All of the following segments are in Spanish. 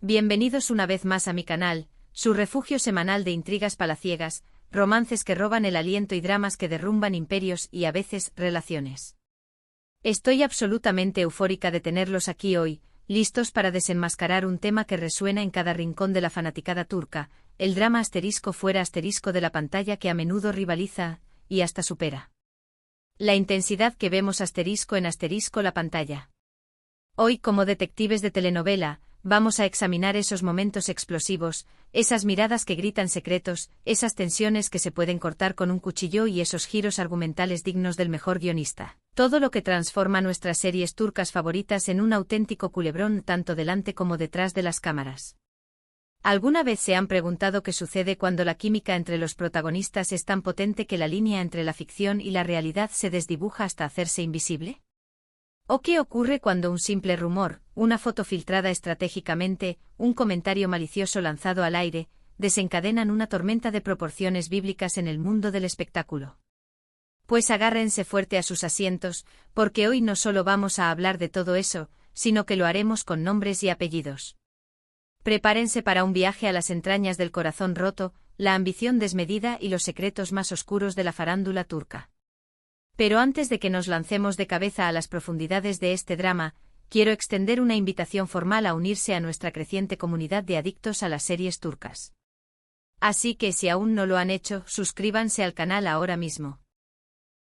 Bienvenidos una vez más a mi canal, su refugio semanal de intrigas palaciegas, romances que roban el aliento y dramas que derrumban imperios y a veces relaciones. Estoy absolutamente eufórica de tenerlos aquí hoy, listos para desenmascarar un tema que resuena en cada rincón de la fanaticada turca, el drama asterisco fuera asterisco de la pantalla que a menudo rivaliza, y hasta supera la intensidad que vemos asterisco en asterisco la pantalla. Hoy, como detectives de telenovela, vamos a examinar esos momentos explosivos, esas miradas que gritan secretos, esas tensiones que se pueden cortar con un cuchillo y esos giros argumentales dignos del mejor guionista. Todo lo que transforma nuestras series turcas favoritas en un auténtico culebrón tanto delante como detrás de las cámaras. ¿Alguna vez se han preguntado qué sucede cuando la química entre los protagonistas es tan potente que la línea entre la ficción y la realidad se desdibuja hasta hacerse invisible? ¿O qué ocurre cuando un simple rumor, una foto filtrada estratégicamente, un comentario malicioso lanzado al aire, desencadenan una tormenta de proporciones bíblicas en el mundo del espectáculo? Pues agárrense fuerte a sus asientos, porque hoy no solo vamos a hablar de todo eso, sino que lo haremos con nombres y apellidos. Prepárense para un viaje a las entrañas del corazón roto, la ambición desmedida y los secretos más oscuros de la farándula turca. Pero antes de que nos lancemos de cabeza a las profundidades de este drama, quiero extender una invitación formal a unirse a nuestra creciente comunidad de adictos a las series turcas. Así que si aún no lo han hecho, suscríbanse al canal ahora mismo.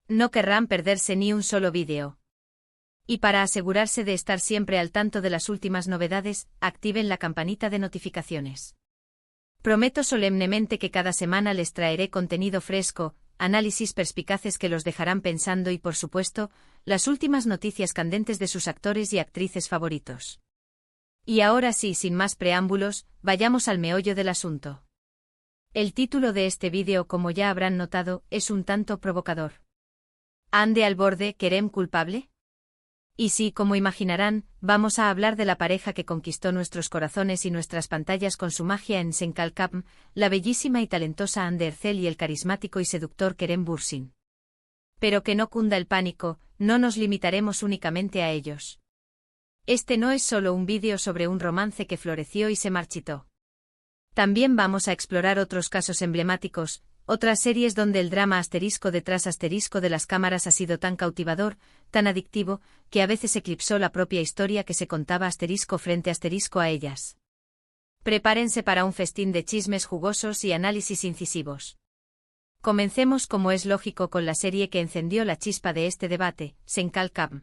No querrán perderse ni un solo vídeo. Y para asegurarse de estar siempre al tanto de las últimas novedades, activen la campanita de notificaciones. Prometo solemnemente que cada semana les traeré contenido fresco, análisis perspicaces que los dejarán pensando y, por supuesto, las últimas noticias candentes de sus actores y actrices favoritos. Y ahora sí, sin más preámbulos, vayamos al meollo del asunto. El título de este vídeo, como ya habrán notado, es un tanto provocador. ¿Hande al borde, Kerem culpable? Y sí, como imaginarán, vamos a hablar de la pareja que conquistó nuestros corazones y nuestras pantallas con su magia en Senkalkapm, la bellísima y talentosa Hande Erçel y el carismático y seductor Kerem Bürsin. Pero que no cunda el pánico, no nos limitaremos únicamente a ellos. Este no es solo un vídeo sobre un romance que floreció y se marchitó. También vamos a explorar otros casos emblemáticos, otras series donde el drama asterisco detrás asterisco de las cámaras ha sido tan cautivador, tan adictivo, que a veces eclipsó la propia historia que se contaba asterisco frente asterisco a ellas. Prepárense para un festín de chismes jugosos y análisis incisivos. Comencemos, como es lógico, con la serie que encendió la chispa de este debate, Senkalkapm.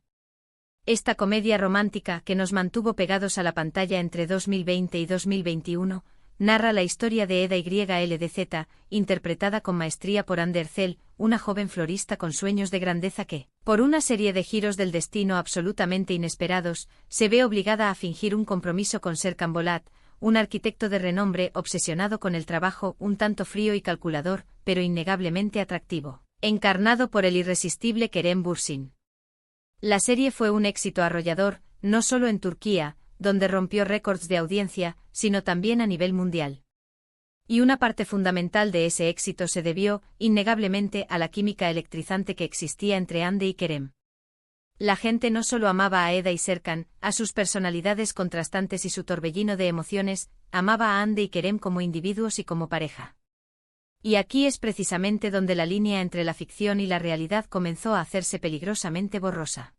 Esta comedia romántica que nos mantuvo pegados a la pantalla entre 2020 y 2021, narra la historia de Eda YLDZ, interpretada con maestría por Hande Erçel, una joven florista con sueños de grandeza que, por una serie de giros del destino absolutamente inesperados, se ve obligada a fingir un compromiso con Serkan Bolat, un arquitecto de renombre obsesionado con el trabajo, un tanto frío y calculador, pero innegablemente atractivo, encarnado por el irresistible Kerem Bürsin. La serie fue un éxito arrollador, no solo en Turquía, donde rompió récords de audiencia, sino también a nivel mundial. Y una parte fundamental de ese éxito se debió, innegablemente, a la química electrizante que existía entre Hande y Kerem. La gente no solo amaba a Eda y Serkan, a sus personalidades contrastantes y su torbellino de emociones, amaba a Hande y Kerem como individuos y como pareja. Y aquí es precisamente donde la línea entre la ficción y la realidad comenzó a hacerse peligrosamente borrosa.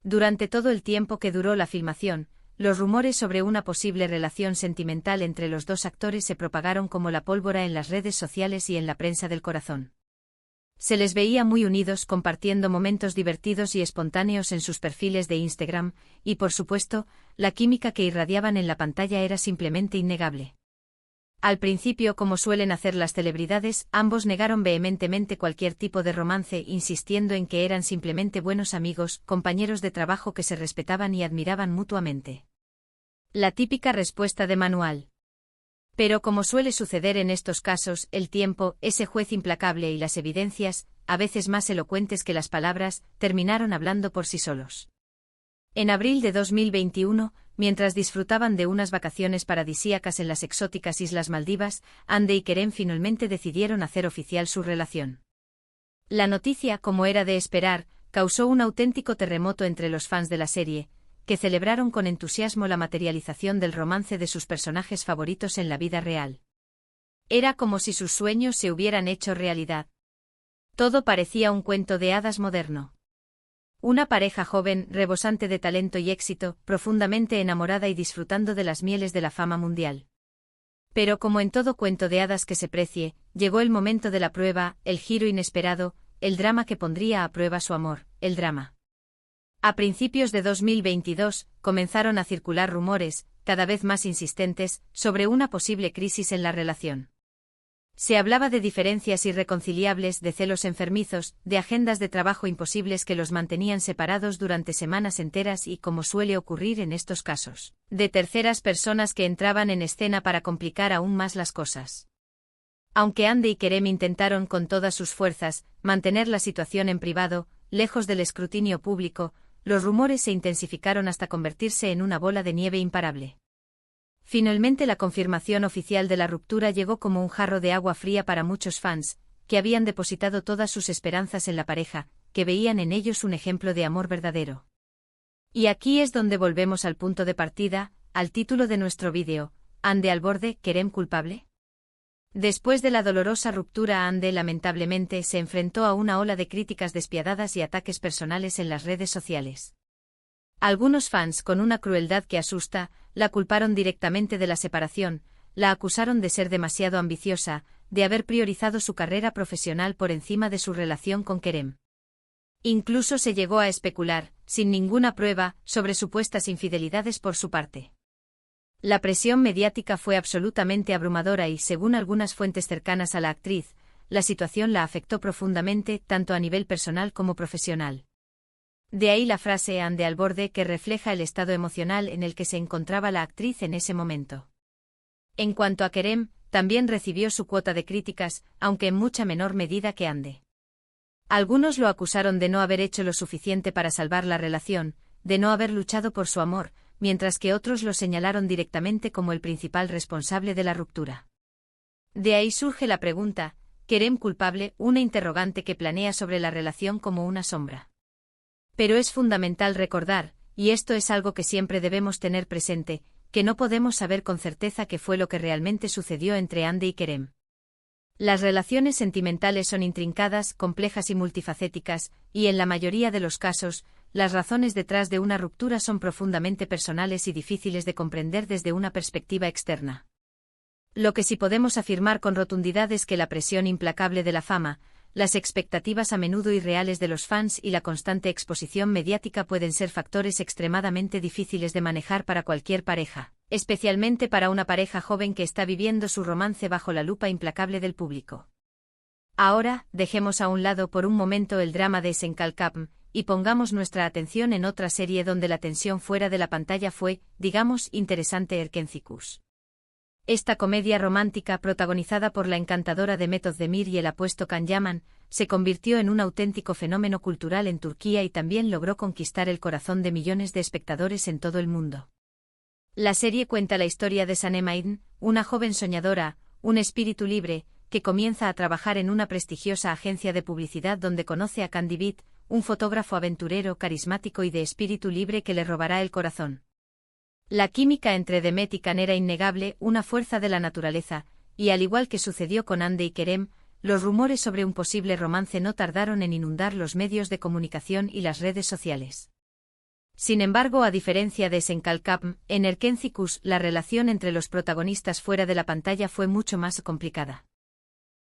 Durante todo el tiempo que duró la filmación, los rumores sobre una posible relación sentimental entre los dos actores se propagaron como la pólvora en las redes sociales y en la prensa del corazón. Se les veía muy unidos, compartiendo momentos divertidos y espontáneos en sus perfiles de Instagram, y por supuesto, la química que irradiaban en la pantalla era simplemente innegable. Al principio, como suelen hacer las celebridades, ambos negaron vehementemente cualquier tipo de romance, insistiendo en que eran simplemente buenos amigos, compañeros de trabajo que se respetaban y admiraban mutuamente. La típica respuesta de manual. Pero como suele suceder en estos casos, el tiempo, ese juez implacable y las evidencias, a veces más elocuentes que las palabras, terminaron hablando por sí solos. En abril de 2021, mientras disfrutaban de unas vacaciones paradisíacas en las exóticas Islas Maldivas, Hande y Kerem finalmente decidieron hacer oficial su relación. La noticia, como era de esperar, causó un auténtico terremoto entre los fans de la serie, que celebraron con entusiasmo la materialización del romance de sus personajes favoritos en la vida real. Era como si sus sueños se hubieran hecho realidad. Todo parecía un cuento de hadas moderno. Una pareja joven, rebosante de talento y éxito, profundamente enamorada y disfrutando de las mieles de la fama mundial. Pero como en todo cuento de hadas que se precie, llegó el momento de la prueba, el giro inesperado, el drama que pondría a prueba su amor, el drama. A principios de 2022, comenzaron a circular rumores, cada vez más insistentes, sobre una posible crisis en la relación. Se hablaba de diferencias irreconciliables, de celos enfermizos, de agendas de trabajo imposibles que los mantenían separados durante semanas enteras y, como suele ocurrir en estos casos, de terceras personas que entraban en escena para complicar aún más las cosas. Aunque Ande y Kerem intentaron con todas sus fuerzas mantener la situación en privado, lejos del escrutinio público, los rumores se intensificaron hasta convertirse en una bola de nieve imparable. Finalmente la confirmación oficial de la ruptura llegó como un jarro de agua fría para muchos fans, que habían depositado todas sus esperanzas en la pareja, que veían en ellos un ejemplo de amor verdadero. Y aquí es donde volvemos al punto de partida, al título de nuestro vídeo, ¿Ande al borde, Kerem culpable? Después de la dolorosa ruptura, Ande lamentablemente se enfrentó a una ola de críticas despiadadas y ataques personales en las redes sociales. Algunos fans, con una crueldad que asusta, la culparon directamente de la separación, la acusaron de ser demasiado ambiciosa, de haber priorizado su carrera profesional por encima de su relación con Kerem. Incluso se llegó a especular, sin ninguna prueba, sobre supuestas infidelidades por su parte. La presión mediática fue absolutamente abrumadora y, según algunas fuentes cercanas a la actriz, la situación la afectó profundamente, tanto a nivel personal como profesional. De ahí la frase «Ande al borde», que refleja el estado emocional en el que se encontraba la actriz en ese momento. En cuanto a Kerem, también recibió su cuota de críticas, aunque en mucha menor medida que Ande. Algunos lo acusaron de no haber hecho lo suficiente para salvar la relación, de no haber luchado por su amor, mientras que otros lo señalaron directamente como el principal responsable de la ruptura. De ahí surge la pregunta, ¿Kerem culpable?, una interrogante que planea sobre la relación como una sombra. Pero es fundamental recordar, y esto es algo que siempre debemos tener presente, que no podemos saber con certeza qué fue lo que realmente sucedió entre Ande y Kerem. Las relaciones sentimentales son intrincadas, complejas y multifacéticas, y en la mayoría de los casos, las razones detrás de una ruptura son profundamente personales y difíciles de comprender desde una perspectiva externa. Lo que sí podemos afirmar con rotundidad es que la presión implacable de la fama, las expectativas a menudo irreales de los fans y la constante exposición mediática pueden ser factores extremadamente difíciles de manejar para cualquier pareja, especialmente para una pareja joven que está viviendo su romance bajo la lupa implacable del público. Ahora, dejemos a un lado por un momento el drama de Senkalkapm y pongamos nuestra atención en otra serie donde la tensión fuera de la pantalla fue, digamos, interesante. Erkencikus. Esta comedia romántica, protagonizada por la encantadora Demet Özdemir y el apuesto Can Yaman, se convirtió en un auténtico fenómeno cultural en Turquía y también logró conquistar el corazón de millones de espectadores en todo el mundo. La serie cuenta la historia de Sanem Aydin, una joven soñadora, un espíritu libre, que comienza a trabajar en una prestigiosa agencia de publicidad donde conoce a Can Divit, un fotógrafo aventurero, carismático y de espíritu libre que le robará el corazón. La química entre Demet y Can era innegable, una fuerza de la naturaleza, y al igual que sucedió con Ande y Kerem, los rumores sobre un posible romance no tardaron en inundar los medios de comunicación y las redes sociales. Sin embargo, a diferencia de Senkalkapm, en Erkencikus la relación entre los protagonistas fuera de la pantalla fue mucho más complicada.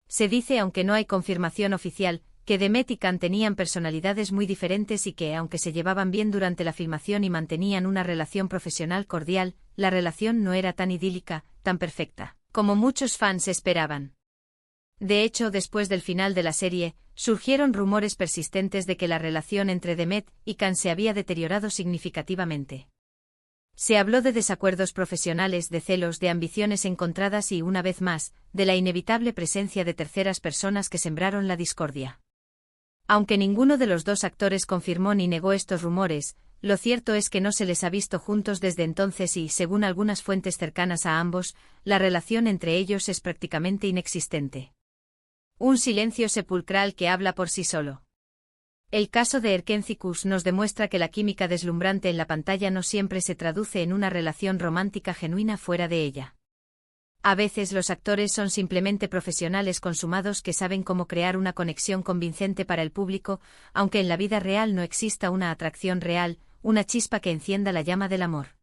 Se dice, aunque no hay confirmación oficial, que Demet y Can tenían personalidades muy diferentes y que, aunque se llevaban bien durante la filmación y mantenían una relación profesional cordial, la relación no era tan idílica, tan perfecta, como muchos fans esperaban. De hecho, después del final de la serie, surgieron rumores persistentes de que la relación entre Demet y Can se había deteriorado significativamente. Se habló de desacuerdos profesionales, de celos, de ambiciones encontradas y, una vez más, de la inevitable presencia de terceras personas que sembraron la discordia. Aunque ninguno de los dos actores confirmó ni negó estos rumores, lo cierto es que no se les ha visto juntos desde entonces y, según algunas fuentes cercanas a ambos, la relación entre ellos es prácticamente inexistente. Un silencio sepulcral que habla por sí solo. El caso de Erkenci nos demuestra que la química deslumbrante en la pantalla no siempre se traduce en una relación romántica genuina fuera de ella. A veces los actores son simplemente profesionales consumados que saben cómo crear una conexión convincente para el público, aunque en la vida real no exista una atracción real, una chispa que encienda la llama del amor.